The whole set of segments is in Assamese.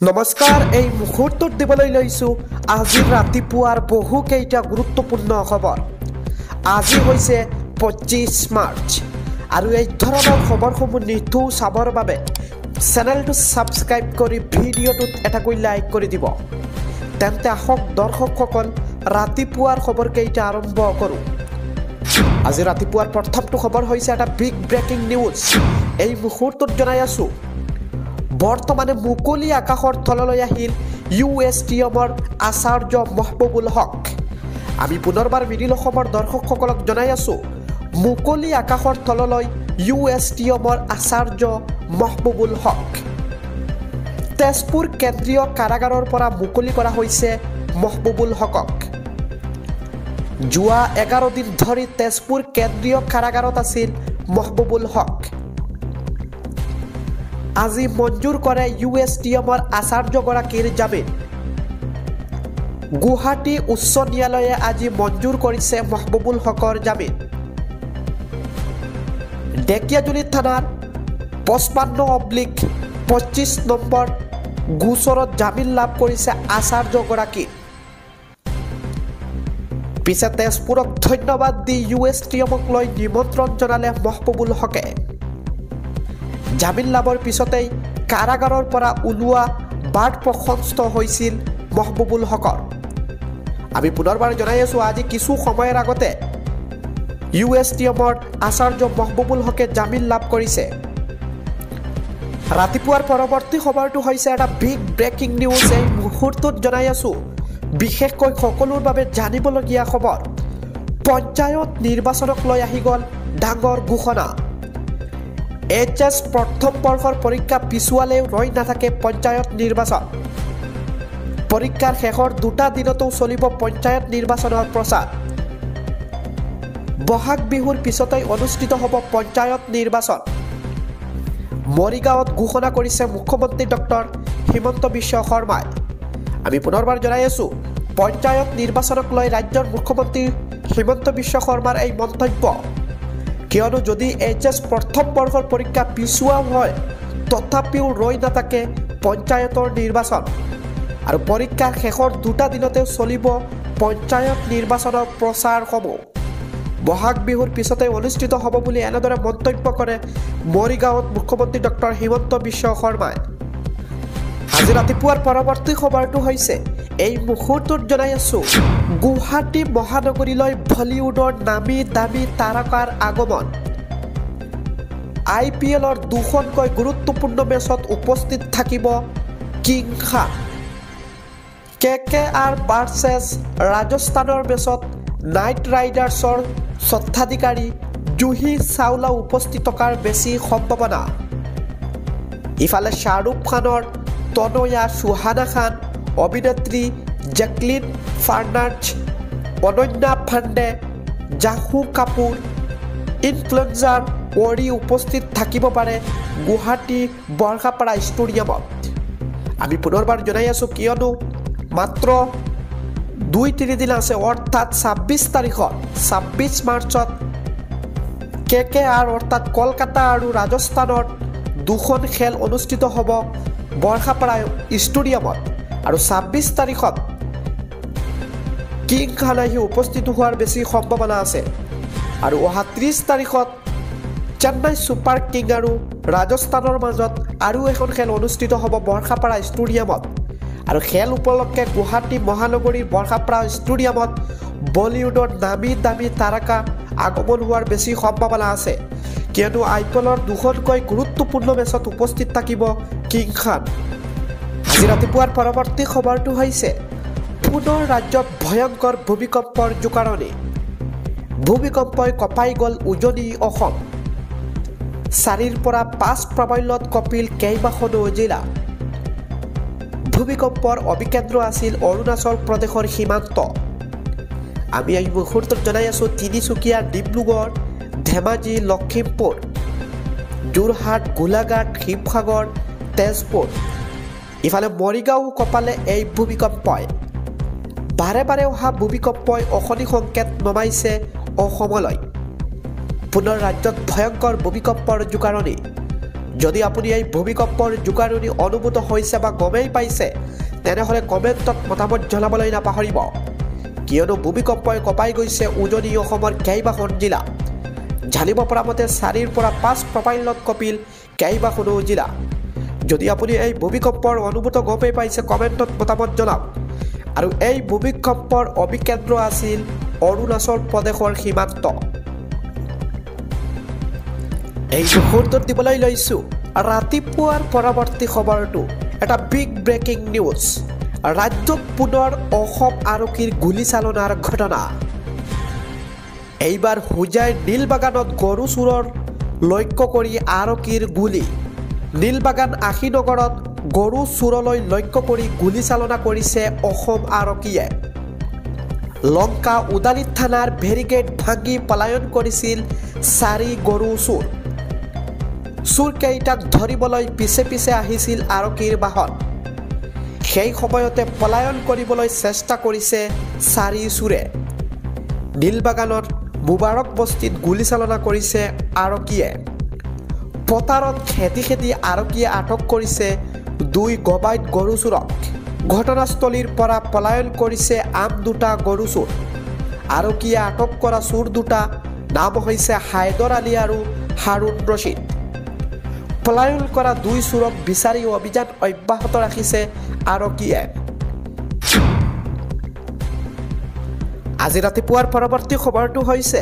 নমস্কাৰ এই মুহূৰ্তত দিবলৈ লৈছো আজি ৰাতিপুৱাৰ বহু কেইটা গুৰুত্বপূৰ্ণ খবৰ আজি হৈছে 25 মাৰ্চ আৰু এই ধৰণৰ খবৰসমূহ নিতৌ চাবৰ বাবে চেনেলটো সাবস্ক্ৰাইব কৰি ভিডিঅ'টোত এটাকৈ লাইক কৰি দিব তেন্তে আহক দৰ্শকসকল ৰাতিপুৱাৰ খবৰ কেইটা আৰম্ভ কৰো আজি ৰাতিপুৱাৰ প্ৰথমটো খবৰ হৈছে এটা বিগ ব্ৰেকিং নিউজ এই মুহূৰ্তত জনাই আছো বৰ্তমানে মুকলি আকাশৰ তললৈ আহিল ইউএছটিএমৰ আচাৰ্য মহবুবুল হক আমি পুনৰবাৰ মিডিল অসমৰ দৰ্শকসকলক জনাই আছো মুকলি আকাশৰ তললৈ ইউএছটিএমৰ আচাৰ্য মহবুবুল হক তেজপুৰ কেন্দ্ৰীয় কাৰাগাৰৰ পৰা মুকলি কৰা হৈছে মহবুবুল হকক যোৱা 11 দিন ধৰি তেজপুৰ কেন্দ্ৰীয় কাৰাগাৰত আছিল মহবুবুল হক আজি মঞ্জুৰ কৰে ইউএছটিএমৰ আচাৰ্যগৰাকীৰ জামিন গুৱাহাটী উচ্চ ন্যায়ালয়ে আজি মঞ্জুৰ কৰিছে মহবুবুল হকৰ জামিন ডেকিয়াজুলি থানাৰ 55/25 নম্বৰ গোচৰত জামিন লাভ কৰিছে আচাৰ্যগৰাকী পিছে তেজপুৰক ধন্যবাদ দি ইউএছটিএমক লৈ নিমন্ত্ৰণ জনালে মহবুবুল হকে জামিন লাভৰ পিছতেই কাৰাগাৰৰ পৰা ওলোৱা বাট প্ৰশস্ত হৈছিল মহবুবুল হকৰ আমি পুনৰবাৰ জনাই আছো আজি কিছু সময়ৰ আগতে ইউএছটিএমৰ আচাৰ্য মহবুবুল হকে জামিন লাভ কৰিছে ৰাতিপুৱাৰ পৰৱৰ্তী খবৰটো হৈছে এটা বিগ ব্ৰেকিং নিউজ এই মুহূৰ্তত জনাই আছো বিশেষকৈ সকলোৰ বাবে জানিবলগীয়া খবৰ পঞ্চায়ত নিৰ্বাচনক লৈ আহি গ'ল ডাঙৰ ঘোষণা এইচএছ প্ৰথম বৰ্ষৰ পৰীক্ষা পিছুৱালেও ৰৈ নাথাকে পঞ্চায়ত নিৰ্বাচন পৰীক্ষাৰ শেষৰ দুটা দিনতো চলিব পঞ্চায়ত নিৰ্বাচনৰ প্ৰচাৰ বহাগ বিহুৰ পিছতেই অনুষ্ঠিত হ'ব পঞ্চায়ত নিৰ্বাচন মৰিগাঁৱত ঘোষণা কৰিছে মুখ্যমন্ত্ৰী ডক্টৰ হিমন্ত বিশ্ব শৰ্মাই আমি পুনৰবাৰ জনাই আছো পঞ্চায়ত নিৰ্বাচনক লৈ ৰাজ্যৰ মুখ্যমন্ত্ৰী হিমন্ত বিশ্ব শৰ্মাৰ এই মন্তব্য কিয়নো যদি এইচএছ প্ৰথম বৰ্ষৰ পৰীক্ষা পিছুৱা হয় তথাপিও ৰৈ নাথাকে পঞ্চায়তৰ নিৰ্বাচন আৰু পৰীক্ষাৰ শেষৰ দুটা দিনতে চলিব পঞ্চায়ত নিৰ্বাচনৰ প্ৰচাৰসমূহ বহাগ বিহুৰ পিছতে অনুষ্ঠিত হ'ব বুলি এনেদৰে মন্তব্য কৰে মৰিগাঁৱত মুখ্যমন্ত্ৰী ডক্টৰ হিমন্ত বিশ্ব শৰ্মাই আজি ৰাতিপুৱাৰ পৰৱৰ্তী খবৰটো হৈছে এই মুহূৰ্তত জনাই আছো গুৱাহাটী মহানগৰীলৈ বলিউডৰ নামী দামী তাৰকাৰ আগমন আইপিএলৰ দুখনকৈ গুৰুত্বপূৰ্ণ মেচত উপস্থিত থাকিব কিং খান কেকেআৰ ভাৰ্চেছ ৰাজস্থানৰ মেচত নাইট ৰাইডাৰ্ছৰ স্বত্বাধিকাৰী জুহি চাওলা উপস্থিত থকাৰ বেছি সম্ভাৱনা ইফালে শ্বাহৰুখ খানৰ তনয়া সুহানা খান অভিনেত্ৰী জেকলিন ফাৰ্নান্ডেজ অনন্যা পাণ্ডে জাহু কাপুৰ ইনফ্লুৱেঞ্জাৰ অৰি উপস্থিত থাকিব পাৰে গুৱাহাটী বৰ্ষাপাৰা ষ্টেডিয়ামত আমি পুনৰবাৰ জনাই আছো কিয়নো মাত্ৰ 2-3 দিন আছে অৰ্থাৎ 26 তাৰিখত 26 মাৰ্চত কেকেআৰ অৰ্থাৎ কলকাতা আৰু ৰাজস্থানৰ দুখন খেল অনুষ্ঠিত হ'ব বৰ্ষাপাৰা ষ্টেডিয়ামত আৰু 26 তাৰিখত কিং খান আহি উপস্থিত হোৱাৰ বেছি সম্ভাৱনা আছে আৰু অহা 30 তাৰিখত চেন্নাই ছুপাৰ কিং আৰু ৰাজস্থানৰ মাজত আৰু এখন খেল অনুষ্ঠিত হ'ব বৰ্ষাপাৰা ষ্টেডিয়ামত আৰু খেল উপলক্ষে গুৱাহাটী মহানগৰীৰ বৰ্ষাপাৰা ষ্টেডিয়ামত বলিউডৰ নামী দামী তাৰকা আগমন হোৱাৰ বেছি সম্ভাৱনা আছে কিয়নো আইপিএলৰ দুখনকৈ গুৰুত্বপূৰ্ণ মেচত উপস্থিত থাকিব কিং খান আজি ৰাতিপুৱাৰ পৰৱৰ্তী খবৰটো হৈছে পুনৰ ৰাজ্যত ভয়ংকৰ ভূমিকম্পৰ জোকাৰণি ভূমিকম্পই কঁপাই গ'ল উজনি অসম 4ৰ পৰা 5 প্ৰাবল্যত কঁপিল কেইবাখনো জিলা ভূমিকম্পৰ অবিকেন্দ্ৰ আছিল অৰুণাচল প্ৰদেশৰ সীমান্ত আমি এই মুহূৰ্তত জনাই আছো তিনিচুকীয়া ডিব্ৰুগড় ধেমাজি লখিমপুৰ যোৰহাট গোলাঘাট শিৱসাগৰ তেজপুৰ ইফালে মৰিগাঁও কপালে এই ভূমিকম্পই বাৰে বাৰে অহা ভূমিকম্পই অশনি সংকেত নমাইছে অসমলৈ পুনৰ ৰাজ্যত ভয়ংকৰ ভূমিকম্পৰ জোকাৰণি যদি আপুনি এই ভূমিকম্পৰ জোকাৰণি অনুভূত হৈছে বা গমেই পাইছে তেনেহ'লে কমেণ্টত মতামত জনাবলৈ নাপাহৰিব কিয়নো ভূমিকম্পই কঁপাই গৈছে উজনি অসমৰ কেইবাখন জিলা জানিব পৰা মতে 4ৰ পৰা 5 প্ৰফাইলত কঁপিল কেইবাখনো জিলা যদি আপুনি এই ভূমিকম্পৰ অনুভূত গমেই পাইছে কমেণ্টত মতামত জনাওক আৰু এই ভূমিকম্পৰ অভিকেন্দ্ৰ আছিল অৰুণাচল প্ৰদেশৰ সীমান্ত এই মুহূৰ্তত দিবলৈ লৈছোঁ ৰাতিপুৱাৰ পৰৱৰ্তী খবৰটো এটা বিগ ব্ৰেকিং নিউজ ৰাজ্যত পুনৰ অসম আৰক্ষীৰ গুলীচালনাৰ ঘটনা এইবাৰ হোজাইৰ নীলবাগানত গৰু চোৰৰ লক্ষ্য কৰি আৰক্ষীৰ গুলী নীলবাগান আশীনগৰত গৰু চোৰলৈ লক্ষ্য কৰি গুলীচালনা কৰিছে অসম আৰক্ষীয়ে লংকা উদালি থানাৰ বেৰিকেড ভাঙি পলায়ন কৰিছিল 4 গৰু চোৰ চোৰকেইটাক ধৰিবলৈ পিছে পিছে আহিছিল আৰক্ষীৰ বাহন সেই সময়তে পলায়ন কৰিবলৈ চেষ্টা কৰিছে 4 চোৰে নীলবাগানৰ মুবাৰক বস্তিত গুলীচালনা কৰিছে আৰক্ষীয়ে পতাৰত খেদি আৰক্ষীয়ে আটক কৰিছে 2 গবাইত গৰু চোৰক ঘটনাস্থলীৰ পৰা পলায়ন কৰিছে আন 2 গৰু চোৰ আৰক্ষীয়ে আটক কৰা চোৰ 2 নাম হৈছে হায়দৰ আলী আৰু হাৰুণ ৰছিদ পলায়ন কৰা 2 চোৰক বিচাৰি অভিযান অব্যাহত ৰাখিছে আৰক্ষীয়ে আজি ৰাতিপুৱাৰ পৰৱৰ্তী খবৰটো হৈছে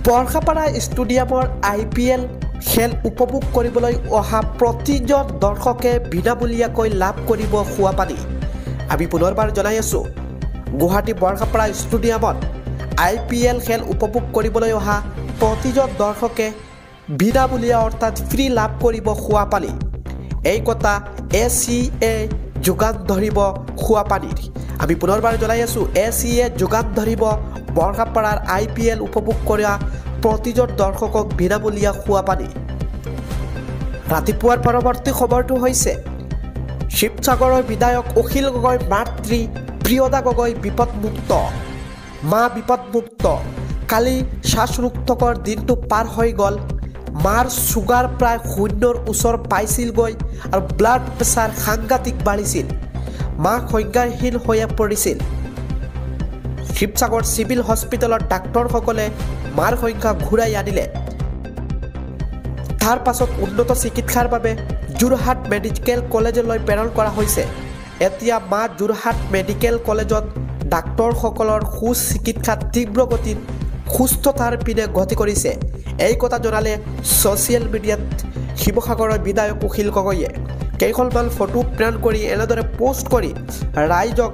বৰখাপাৰা ষ্টেডিয়ামৰ IPL খেল উপভোগ কৰিবলৈ অহা প্ৰতিজন দৰ্শকে বিনামূলীয়াকৈ লাভ কৰিব খোৱা পানী আমি পুনৰবাৰ জনাই আছোঁ গুৱাহাটী বৰখাপাৰা ষ্টেডিয়ামত IPL খেল উপভোগ কৰিবলৈ অহা প্ৰতিজন দৰ্শকে বিনামূলীয়া অৰ্থাৎ ফ্ৰী লাভ কৰিব খোৱা পানী এই কথা ACA যোগান ধৰিব খোৱা পানীৰ আমি পুনৰবাৰ জনাই আছোঁ ACA যোগান ধৰিব বৰখাপাৰাৰ IPL উপভোগ কৰা প্ৰতিজন দৰ্শকক বিনামূলীয়া খোৱা পানী ৰাতিপুৱাৰ পৰৱৰ্তী খবৰটো হৈছে শিৱসাগৰৰ বিধায়ক অখিল গগৈ মাতৃ প্ৰিয়দা গগৈ বিপদমুক্ত মা বিপদমুক্ত কালি শ্বাসৰোধকৰ দিনটো পাৰ হৈ গ'ল মাৰ চুগাৰ প্ৰায় 0ৰ ওচৰ পাইছিলগৈ আৰু ব্লাড প্ৰেছাৰ সাংঘাতিক বাঢ়িছিল মা সংজ্ঞাহীন হৈ পৰিছিল শিৱসাগৰ চিভিল হস্পিটেলৰ ডাক্তৰসকলে মাৰ সংজ্ঞা ঘূৰাই আনিলে তাৰ পাছত উন্নত চিকিৎসাৰ বাবে যোৰহাট মেডিকেল কলেজলৈ প্ৰেৰণ কৰা হৈছে এতিয়া মা যোৰহাট মেডিকেল কলেজত ডাক্তৰসকলৰ সুচিকিৎসা তীব্ৰ গতিত সুস্থতাৰ পিনে গতি কৰিছে এই কথা জনালে ছ'চিয়েল মিডিয়াত শিৱসাগৰৰ বিধায়ক অখিল গগৈয়ে কেইখনমান ফটো প্ৰেৰণ কৰি এনেদৰে পোষ্ট কৰি ৰাইজক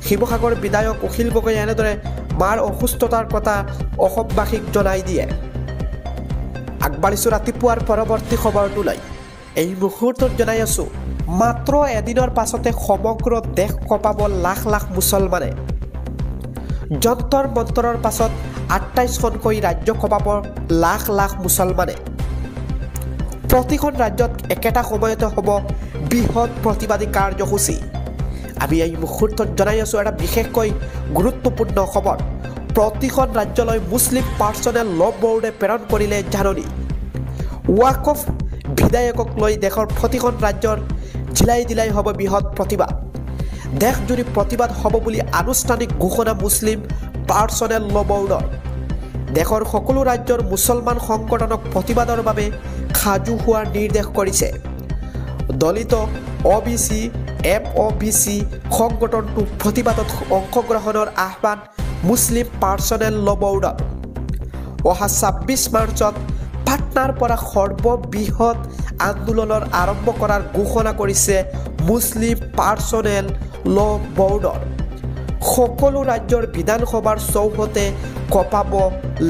শিৱসাগৰ বিধায়ক অখিল গগৈয়ে এনেদৰে মাৰ অসুস্থতাৰ কথা অসমবাসীক জনাই দিয়ে আগবাঢ়িছোঁ ৰাতিপুৱাৰ পৰৱৰ্তী খবৰটোলৈ এই মুহূৰ্তত জনাই আছোঁ মাত্ৰ এদিনৰ পাছতে সমগ্ৰ দেশ কঁপাব লাখ লাখ মুছলমানে যন্তৰ মন্তৰৰ পাছত 28খনকৈ ৰাজ্য কঁপাব লাখ লাখ মুছলমানে প্ৰতিখন ৰাজ্যত একেটা সময়তে হ'ব বৃহৎ প্ৰতিবাদী কাৰ্যসূচী আমি এই মুহূৰ্তত জনাই আছোঁ এটা বিশেষকৈ গুৰুত্বপূৰ্ণ খবৰ প্ৰতিখন ৰাজ্যলৈ মুছলিম পাৰ্চনেল ল বৰ্ডে প্ৰেৰণ কৰিলে জাননী ৱাকফ বিধায়কক লৈ দেশৰ প্ৰতিখন ৰাজ্যৰ জিলাই হ'ব বৃহৎ প্ৰতিবাদ দেশজুৰি প্ৰতিবাদ হ'ব বুলি আনুষ্ঠানিক ঘোষণা মুছলিম পাৰ্চনেল ল বৰ্ডৰ দেশৰ সকলো ৰাজ্যৰ মুছলমান সংগঠনক প্ৰতিবাদৰ বাবে সাজু হোৱাৰ নিৰ্দেশ কৰিছে দলিত OBC MOBC সংগঠনটো প্ৰতিবাদত অংশগ্ৰহণৰ আহ্বান মুছলিম পাৰ্চনেল ল বৰ্ডৰ অহা 26 মাৰ্চত পাটনাৰ পৰা সৰ্ববৃহৎ আন্দোলনৰ আৰম্ভ কৰাৰ ঘোষণা কৰিছে মুছলিম পাৰ্চনেল ল বৰ্ডৰ সকলো ৰাজ্যৰ বিধানসভাৰ চৌহদে কঁপাব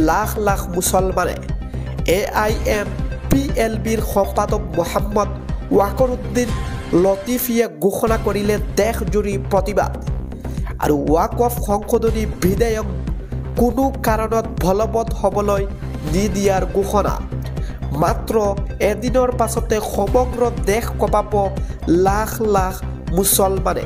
লাখ লাখ মুছলমানে AIMPLBৰ সম্পাদক মোহাম্মদ ৱাকৰুদ্দিন লতিফিয়ে ঘোষণা কৰিলে দেশজুৰি প্ৰতিবাদ আৰু ৱাকফ সংশোধনী বিধেয়ক কোনো কাৰণত বলবৎ হ'বলৈ নিদিয়াৰ ঘোষণা মাত্ৰ এদিনৰ পাছতে সমগ্ৰ দেশ কঁপাব লাখ লাখ মুছলমানে